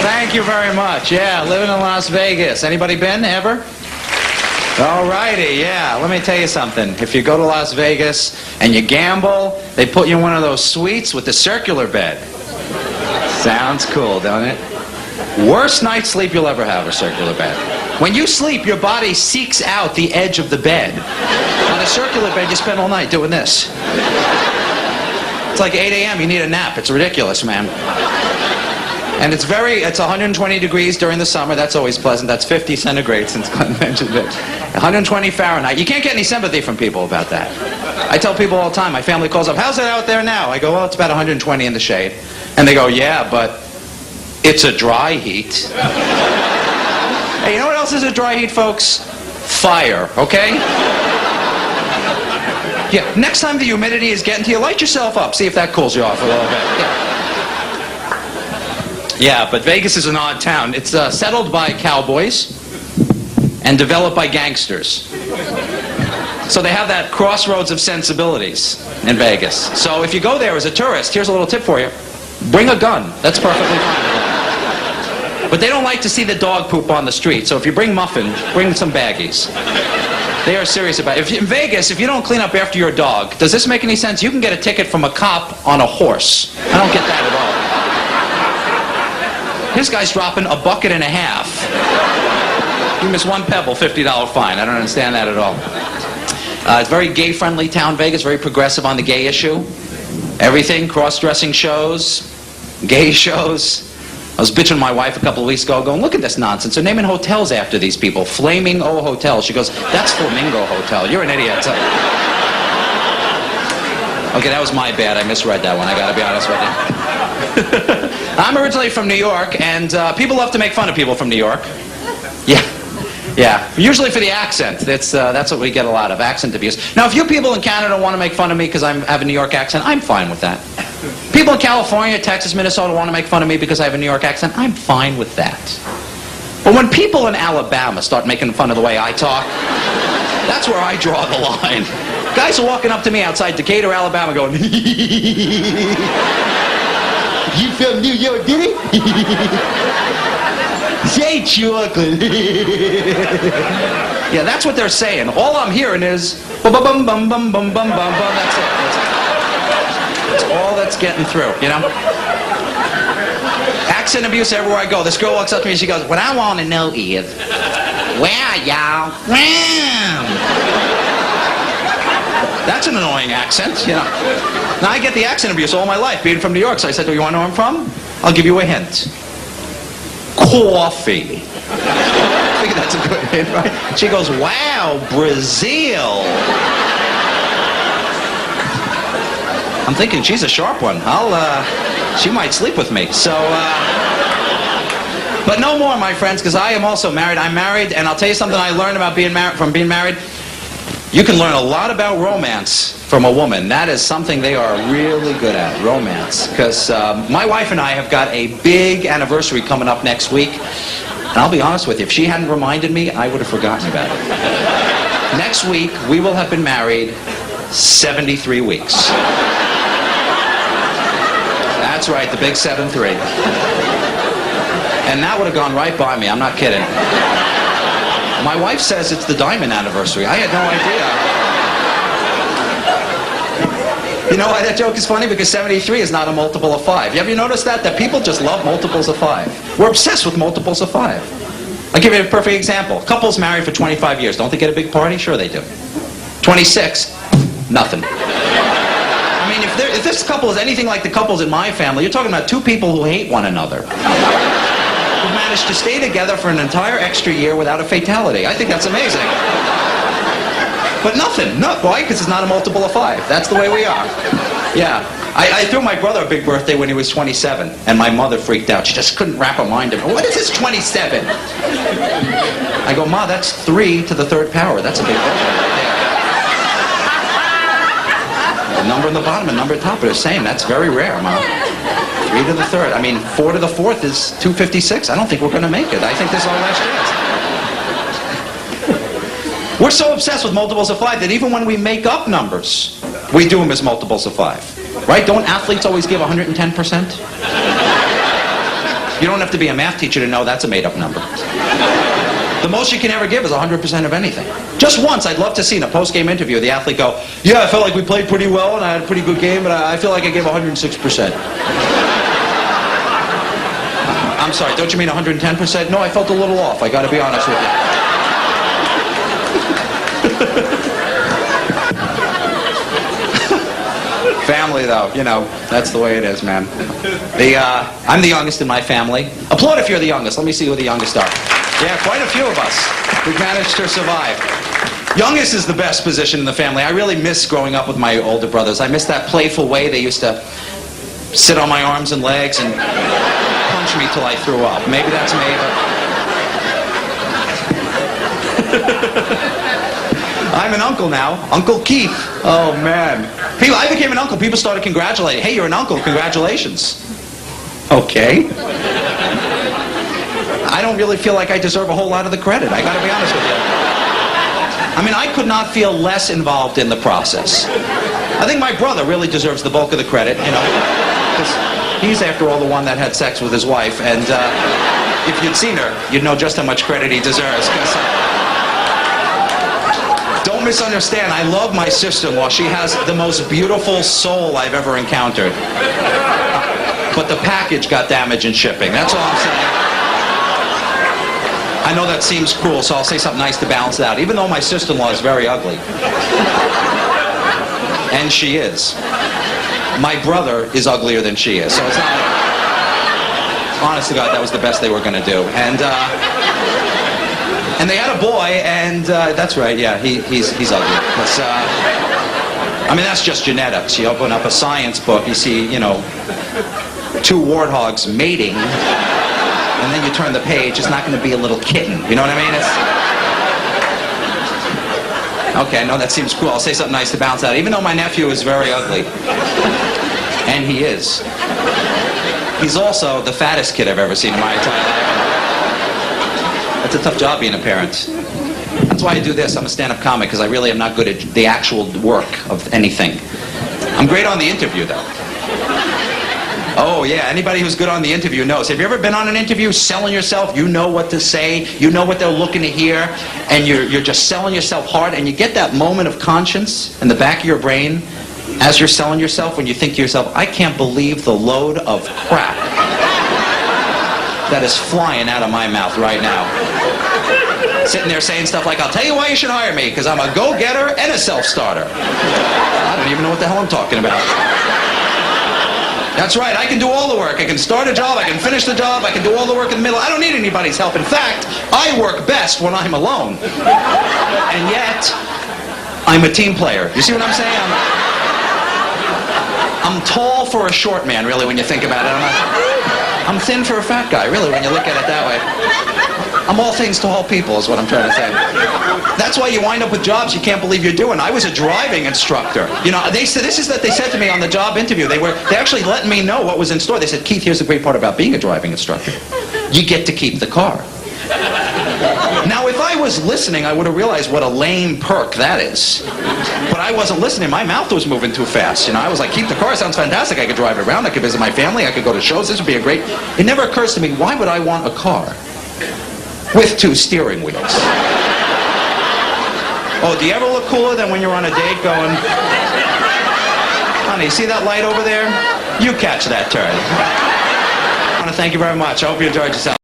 Thank you very much. Yeah, living in Las Vegas. Anybody been ever? All righty, yeah. Let me tell you something. If you go to Las Vegas and you gamble, they put you in one of those suites with the circular bed. Sounds cool, don't it? Worst night's sleep you'll ever have, a circular bed. When you sleep, your body seeks out the edge of the bed. On a circular bed, you spend all night doing this. It's like 8 a.m., you need a nap. It's ridiculous, man. And it's 120 degrees during the summer. That's always pleasant. That's 50 centigrade, since Glenn mentioned it. 120 Fahrenheit. You can't get any sympathy from people about that. I tell people all the time, my family calls up, how's it out there now? I go, well, it's about 120 in the shade. And they go, yeah, but it's a dry heat. Hey, you know what else is a dry heat, folks? Fire, okay? Yeah, next time the humidity is getting to you, light yourself up. See if that cools you off a little bit. Yeah, but Vegas is an odd town. It's settled by cowboys and developed by gangsters. So they have that crossroads of sensibilities in Vegas. So if you go there as a tourist, here's a little tip for you. Bring a gun. That's perfectly fine. But they don't like to see the dog poop on the street. So if you bring muffin, bring some baggies. They are serious about it. In Vegas, if you don't clean up after your dog, does this make any sense? You can get a ticket from a cop on a horse. I don't get that at all. This guy's dropping $1.50 bucket. You miss one pebble, $50 fine. I don't understand that at all. It's a very gay-friendly town, Vegas, very progressive on the gay issue. Everything, cross-dressing shows, gay shows. I was bitching to my wife a couple of weeks ago, going, look at this nonsense. They're naming hotels after these people. Flaming O Hotel. She goes, that's Flamingo Hotel. You're an idiot. Okay, that was my bad. I misread that one. I got to be honest with you. I'm originally from New York, and people love to make fun of people from New York. Yeah. Usually for the accent. That's what we get a lot of, accent abuse. Now, if you people in Canada want to make fun of me because I have a New York accent, I'm fine with that. People in California, Texas, Minnesota want to make fun of me because I have a New York accent, I'm fine with that. But when people in Alabama start making fun of the way I talk, that's where I draw the line. Guys are walking up to me outside Decatur, Alabama going, you from New York, did it? Ain't you ugly? Yeah, that's what they're saying. All I'm hearing is bum bum bum bum bum bum bum bum. That's it. That's all that's getting through, you know? Accent abuse everywhere I go. This girl walks up to me and she goes, what I want to know is, where are y'all from? That's an annoying accent, you know. Now, I get the accent abuse all my life, being from New York. So I said, do you want to know where I'm from? I'll give you a hint. Coffee. I think that's a good hint, right? She goes, wow, Brazil. I'm thinking she's a sharp one. She might sleep with me. So, but no more, my friends, because I am also married. I'm married, and I'll tell you something I learned about being married. You can learn a lot about romance from a woman. That is something they are really good at, romance. Because my wife and I have got a big anniversary coming up next week. And I'll be honest with you, if she hadn't reminded me, I would have forgotten about it. Next week, we will have been married 73 weeks. That's right, the big 7-3. And that would have gone right by me, I'm not kidding. My wife says it's the diamond anniversary. I had no idea. You know why that joke is funny? Because 73 is not a multiple of 5. Have you noticed that? That people just love multiples of 5. We're obsessed with multiples of 5. I'll give you a perfect example. Couples married for 25 years. Don't they get a big party? Sure they do. 26, nothing. I mean, if this couple is anything like the couples in my family, you're talking about two people who hate one another. Who've managed to stay together for an entire extra year without a fatality. I think that's amazing. But nothing. No, why? Because it's not a multiple of 5. That's the way we are. Yeah. I threw my brother a big birthday when he was 27, and my mother freaked out. She just couldn't wrap her mind around. What is this 27? I go, Ma, that's 3 to the 3rd power. That's a big birthday right there. The number on the bottom and number at the top are the same. That's very rare, Ma. 3 to the 3rd. I mean, 4 to the 4th is 256. I don't think we're going to make it. I think this is our last chance. We're so obsessed with multiples of 5 that even when we make up numbers, we do them as multiples of 5. Right? Don't athletes always give 110%? You don't have to be a math teacher to know that's a made-up number. The most you can ever give is 100% of anything. Just once, I'd love to see in a post-game interview the athlete go, yeah, I felt like we played pretty well and I had a pretty good game, but I feel like I gave 106%. I'm sorry, don't you mean 110%? No, I felt a little off, I gotta be honest with you. Family, though, you know, that's the way it is, man. I'm the youngest in my family. Applaud if you're the youngest. Let me see who the youngest are. Yeah, quite a few of us who've managed to survive. Youngest is the best position in the family. I really miss growing up with my older brothers. I miss that playful way they used to sit on my arms and legs and punch me till I threw up. Maybe that's me, but... I'm an uncle now. Uncle Keith. Oh, man. I became an uncle. People started congratulating. Hey, you're an uncle. Congratulations. Okay. I don't really feel like I deserve a whole lot of the credit. I gotta be honest with you. I mean, I could not feel less involved in the process. I think my brother really deserves the bulk of the credit, you know, because he's, after all, the one that had sex with his wife, and if you'd seen her, you'd know just how much credit he deserves. Don't misunderstand, I love my sister-in-law. She has the most beautiful soul I've ever encountered. But the package got damaged in shipping. That's all I'm saying. I know that seems cruel, so I'll say something nice to balance it out. Even though my sister-in-law is very ugly. And she is. My brother is uglier than she is. So it's not like... Honest to God, that was the best they were going to do. And they had a boy, and that's right, yeah, he's ugly. I mean, that's just genetics. You open up a science book, you see, you know, two warthogs mating, and then you turn the page, it's not going to be a little kitten. You know what I mean? Okay, I know that seems cruel. I'll say something nice to balance out. Even though my nephew is very ugly, and he is, he's also the fattest kid I've ever seen in my entire life. It's a tough job being a parent. That's why I do this. I'm a stand-up comic, because I really am not good at the actual work of anything. I'm great on the interview, though. Oh, yeah, anybody who's good on the interview knows. Have you ever been on an interview selling yourself? You know what to say, you know what they're looking to hear, and you're just selling yourself hard, and you get that moment of conscience in the back of your brain as you're selling yourself when you think to yourself, I can't believe the load of crap that is flying out of my mouth right now. Sitting there saying stuff like, I'll tell you why you should hire me, because I'm a go-getter and a self-starter. I don't even know what the hell I'm talking about. That's right, I can do all the work. I can start a job, I can finish the job, I can do all the work in the middle. I don't need anybody's help. In fact, I work best when I'm alone. And yet, I'm a team player. You see what I'm saying? I'm tall for a short man, really, when you think about it. I'm thin for a fat guy, really, when you look at it that way. I'm all things to all people, is what I'm trying to say. That's why you wind up with jobs you can't believe you're doing. I was a driving instructor. You know, they said, this is that they said to me on the job interview. They actually let me know what was in store. They said, Keith, here's the great part about being a driving instructor. You get to keep the car. Now, if I was listening, I would have realized what a lame perk that is. But I wasn't listening. My mouth was moving too fast. You know, I was like, keep the car. Sounds fantastic. I could drive it around. I could visit my family. I could go to shows. This would be a great... It never occurs to me, why would I want a car with two steering wheels? Oh, do you ever look cooler than when you're on a date going, honey, see that light over there? You catch that turn. I want to thank you very much. I hope you enjoyed yourself.